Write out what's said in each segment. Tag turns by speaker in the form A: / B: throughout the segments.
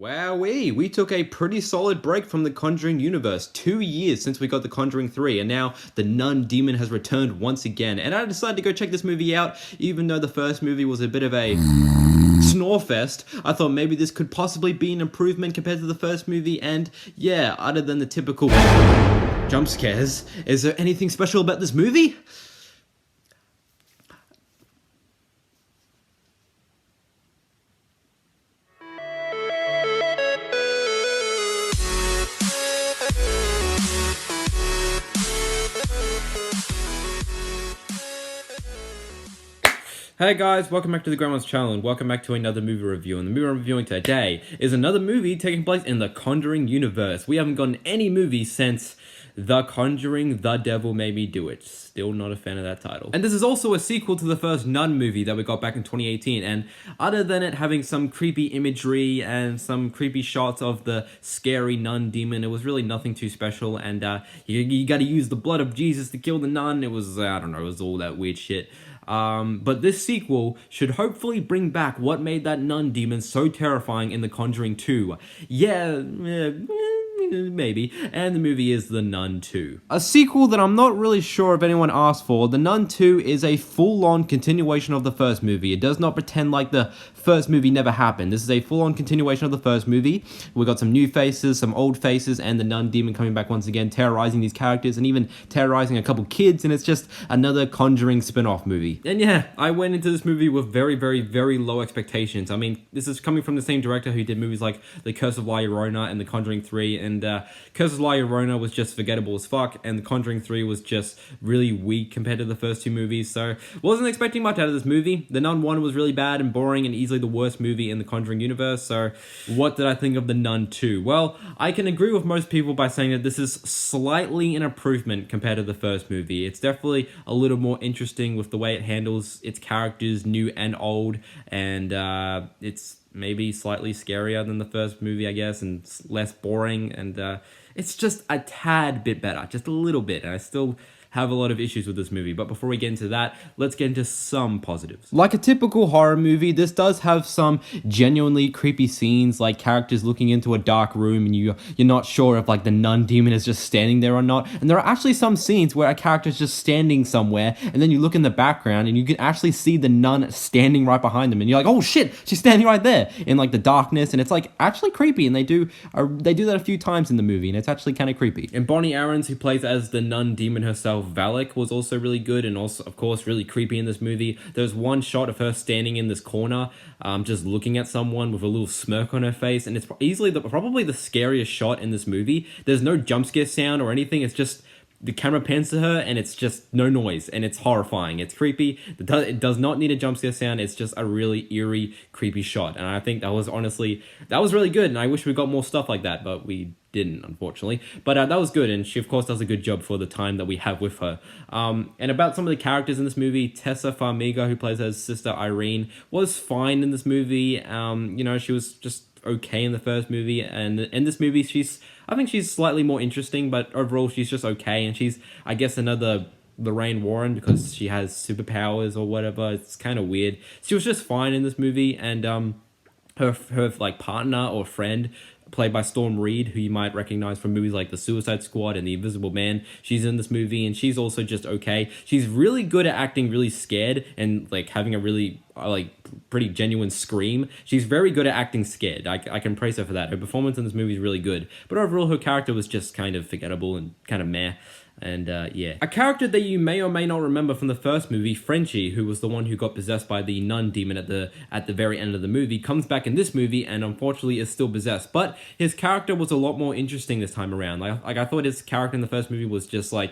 A: Wowee, we took a pretty solid break from the Conjuring universe. 2 years since we got the Conjuring 3, and now the Nun demon has returned once again. And I decided to go check this movie out, even though the first movie was a bit of a snore fest. I thought maybe this could possibly be an improvement compared to the first movie, and yeah, other than the typical jump scares, is there anything special about this movie? Hey guys, welcome back to the Grandma's Channel and welcome back to another movie review. And the movie I'm reviewing today is another movie taking place in the Conjuring universe. We haven't gotten any movie since The Conjuring, The Devil Made Me Do It. Still not a fan of that title. And this is also a sequel to the first Nun movie that we got back in 2018. And other than it having some creepy imagery and some creepy shots of the scary nun demon, it was really nothing too special. And you gotta use the blood of Jesus to kill the nun. It was, I don't know, it was all that weird shit. But this sequel should hopefully bring back what made that nun demon so terrifying in The Conjuring 2. Maybe. And the movie is The Nun II. A sequel that I'm not really sure if anyone asked for. The Nun II is a full-on continuation of the first movie. It does not pretend like the first movie never happened. This is a full-on continuation of the first movie. We got some new faces, some old faces, and the nun demon coming back once again, terrorizing these characters and even terrorizing a couple kids, and it's just another Conjuring spin-off movie. And yeah, I went into this movie with very, very, very low expectations. I mean, this is coming from the same director who did movies like The Curse of La Llorona and The Conjuring 3, and Curse of La Llorona was just forgettable as fuck, and The Conjuring 3 was just really weak compared to the first two movies, so wasn't expecting much out of this movie. The Nun 1 was really bad and boring and easily the worst movie in the Conjuring universe, so what did I think of The Nun 2? Well, I can agree with most people by saying that this is slightly an improvement compared to the first movie. It's definitely a little more interesting with the way it handles its characters, new and old, and it's maybe slightly scarier than the first movie, I guess, and less boring, and it's just a tad bit better, just a little bit, and I still have a lot of issues with this movie. But before we get into that, let's get into some positives. Like a typical horror movie, this does have some genuinely creepy scenes, like characters looking into a dark room and you're not sure if like the nun demon is just standing there or not. And there are actually some scenes where a character's just standing somewhere and then you look in the background and you can actually see the nun standing right behind them and you're like, oh shit, she's standing right there in like the darkness, and it's like actually creepy, and they do that a few times in the movie and it's actually kind of creepy. And Bonnie Aarons, who plays as the nun demon herself, Valak, was also really good and also, of course, really creepy in this movie. There's one shot of her standing in this corner, just looking at someone with a little smirk on her face, and it's easily probably the scariest shot in this movie. There's no jump scare sound or anything. It's just the camera pans to her and it's just no noise, and it's horrifying. It's creepy. It does not need a jump scare sound. It's just a really eerie, creepy shot. And I think that was really good. And I wish we got more stuff like that, but we didn't, unfortunately. But that was good, and she of course does a good job for the time that we have with her. And about some of the characters in this movie, Taissa Farmiga, who plays her sister Irene, was fine in this movie. She was just okay in the first movie, and in this movie I think she's slightly more interesting, but overall she's just okay, and she's, I guess, another Lorraine Warren because she has superpowers or whatever. It's kind of weird. She was just fine in this movie, and her like partner or friend, played by Storm Reid, who you might recognize from movies like The Suicide Squad and The Invisible Man. She's in this movie, and she's also just okay. She's really good at acting really scared and like having a really pretty genuine scream. She's very good at acting scared. I can praise her for that. Her performance in this movie is really good, but overall her character was just kind of forgettable and kind of meh. And yeah. A character that you may or may not remember from the first movie, Frenchie, who was the one who got possessed by the nun demon at the very end of the movie, comes back in this movie and unfortunately is still possessed. But his character was a lot more interesting this time around. Like I thought his character in the first movie was just I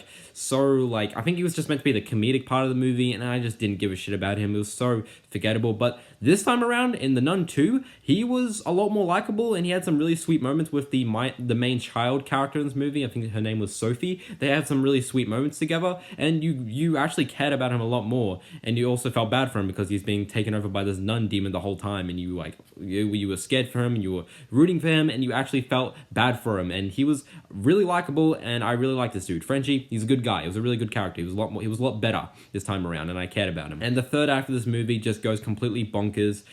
A: think he was just meant to be the comedic part of the movie, and I just didn't give a shit about him. It was so forgettable. But this time around in The Nun 2, he was a lot more likable, and he had some really sweet moments with the main child character in this movie. I think her name was Sophie. They had some really sweet moments together, and you actually cared about him a lot more, and you also felt bad for him because he's being taken over by this nun demon the whole time, and you were scared for him, and you were rooting for him, and you actually felt bad for him, and he was really likable, and I really like this dude. Frenchie, he's a good guy. He was a really good character. He was a lot better this time around, and I cared about him. And the third act of this movie just goes completely bonkers bonkers.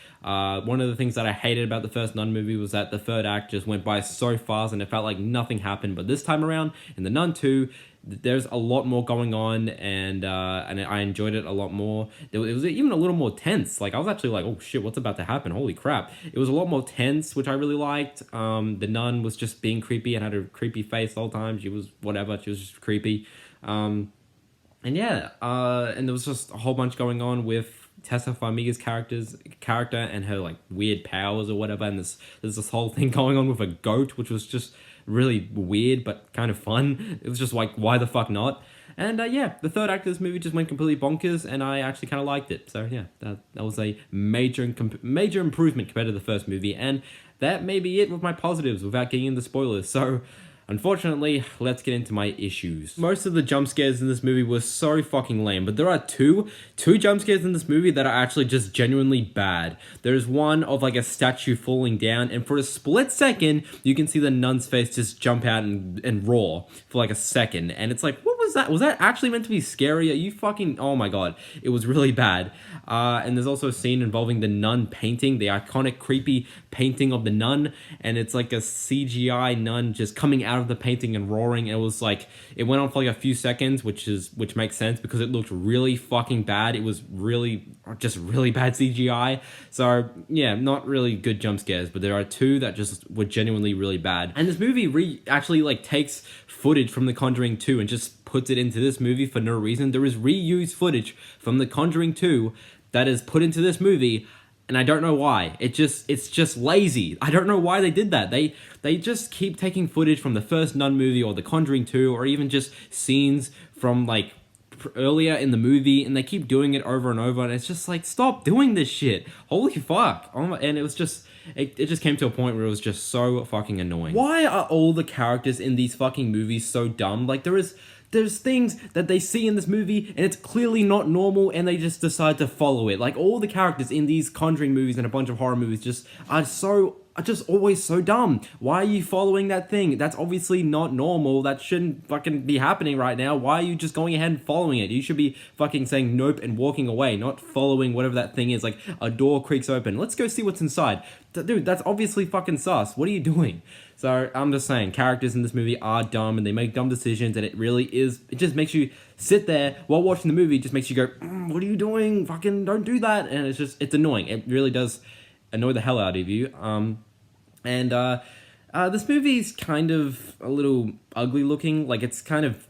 A: One of the things that I hated about the first Nun movie was that the third act just went by so fast and it felt like nothing happened. But this time around, in the Nun 2, there's a lot more going on, and I enjoyed it a lot more. It was even a little more tense. Like, I was actually like, oh shit, what's about to happen? Holy crap. It was a lot more tense, which I really liked. The nun was just being creepy and had a creepy face the whole time. She was whatever, she was just creepy. And there was just a whole bunch going on with Taissa Farmiga's character and her like weird powers or whatever, and there's this whole thing going on with a goat, which was just really weird but kind of fun. It was just like, why the fuck not? And the third act of this movie just went completely bonkers, and I actually kind of liked it. So yeah, that was a major improvement compared to the first movie, and that may be it with my positives without getting into spoilers. So unfortunately, let's get into my issues. Most of the jump scares in this movie were so fucking lame, but there are two jump scares in this movie that are actually just genuinely bad. There's one of like a statue falling down, and for a split second, you can see the nun's face just jump out and roar for like a second, and it's like, what was that? Was that actually meant to be scary? Are you fucking... Oh my god, it was really bad. And there's also a scene involving the nun painting, the iconic creepy painting of the nun, and it's like a CGI nun just coming out of the painting and roaring. It was like, it went on for like a few seconds, which makes sense because it looked really fucking bad. It was just really bad CGI. So yeah, not really good jump scares, but there are two that just were genuinely really bad. And this movie actually like takes footage from The Conjuring 2 and just puts it into this movie for no reason. There is reused footage from The Conjuring 2 that is put into this movie, and I don't know why. It's just lazy. I don't know why they did that. They just keep taking footage from the first Nun movie or The Conjuring 2, or even just scenes from like earlier in the movie, and they keep doing it over and over, and it's just like, stop doing this shit. Holy fuck. And it was just... It just came to a point where it was just so fucking annoying. Why are all the characters in these fucking movies so dumb? Like, there's things that they see in this movie, and it's clearly not normal, and they just decide to follow it. Like, all the characters in these Conjuring movies and a bunch of horror movies just are just always so dumb. Why are you following that thing? That's obviously not normal. That shouldn't fucking be happening right now. Why are you just going ahead and following it? You should be fucking saying nope and walking away, not following whatever that thing is. Like, a door creaks open. Let's go see what's inside. Dude, that's obviously fucking sus. What are you doing? So, I'm just saying, characters in this movie are dumb, and they make dumb decisions, and it just makes you sit there while watching the movie, just makes you go, what are you doing? Fucking don't do that. And it's annoying. It really does annoy the hell out of you. This movie's kind of a little ugly looking. Like, it's kind of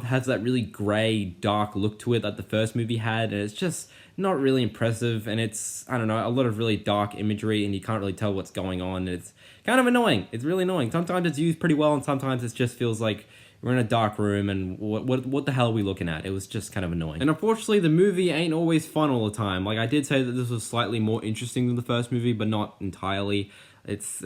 A: has that really grey, dark look to it that the first movie had, and it's just not really impressive, and it's, I don't know, a lot of really dark imagery, and you can't really tell what's going on, and it's kind of annoying. It's really annoying. Sometimes it's used pretty well, and sometimes it just feels like we're in a dark room, and what the hell are we looking at? It was just kind of annoying. And unfortunately, the movie ain't always fun all the time. Like, I did say that this was slightly more interesting than the first movie, but not entirely. It's,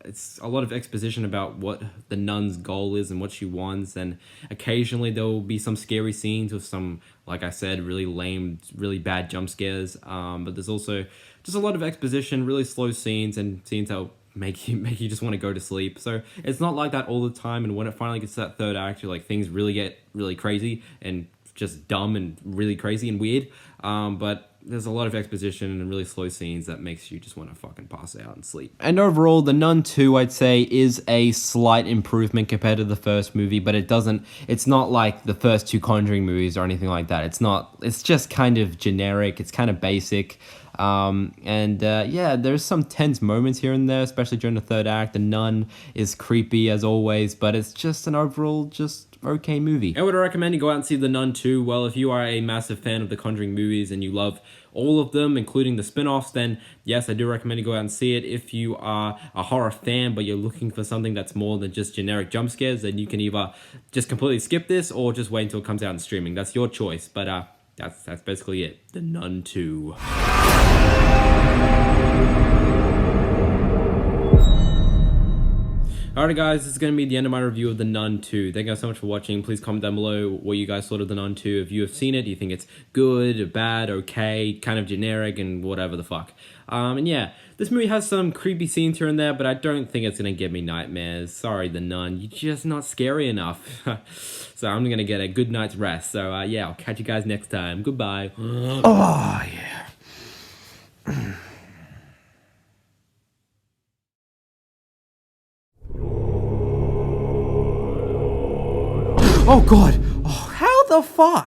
A: it's a lot of exposition about what the nun's goal is and what she wants, and occasionally there will be some scary scenes with some, like I said, really lame, really bad jump scares, but there's also just a lot of exposition, really slow scenes, and scenes that make you just want to go to sleep. So it's not like that all the time, and when it finally gets to that third act, like, things really get really crazy and just dumb and really crazy and weird, but there's a lot of exposition and really slow scenes that makes you just want to fucking pass out and sleep. And overall, The Nun 2, I'd say, is a slight improvement compared to the first movie, but it's not like the first two Conjuring movies or anything like that. It's just kind of generic, it's kind of basic. There's some tense moments here and there, especially during the third act. The nun is creepy as always, but it's just an overall just okay movie. And would I recommend you go out and see The Nun 2? Well, if you are a massive fan of the Conjuring movies and you love all of them, including the spin-offs, then yes, I do recommend you go out and see it. If you are a horror fan, but you're looking for something that's more than just generic jump scares, then you can either just completely skip this or just wait until it comes out in streaming. That's your choice, but that's basically it. The Nun 2. Alright guys, this is going to be the end of my review of The Nun 2. Thank you guys so much for watching. Please comment down below what you guys thought of The Nun 2. If you have seen it, do you think it's good, bad, okay, kind of generic, and whatever the fuck. This movie has some creepy scenes here and there, but I don't think it's going to give me nightmares. Sorry, The Nun, you're just not scary enough. So I'm going to get a good night's rest. So I'll catch you guys next time. Goodbye.
B: Oh, yeah.
A: Oh god! Oh, how the fuck?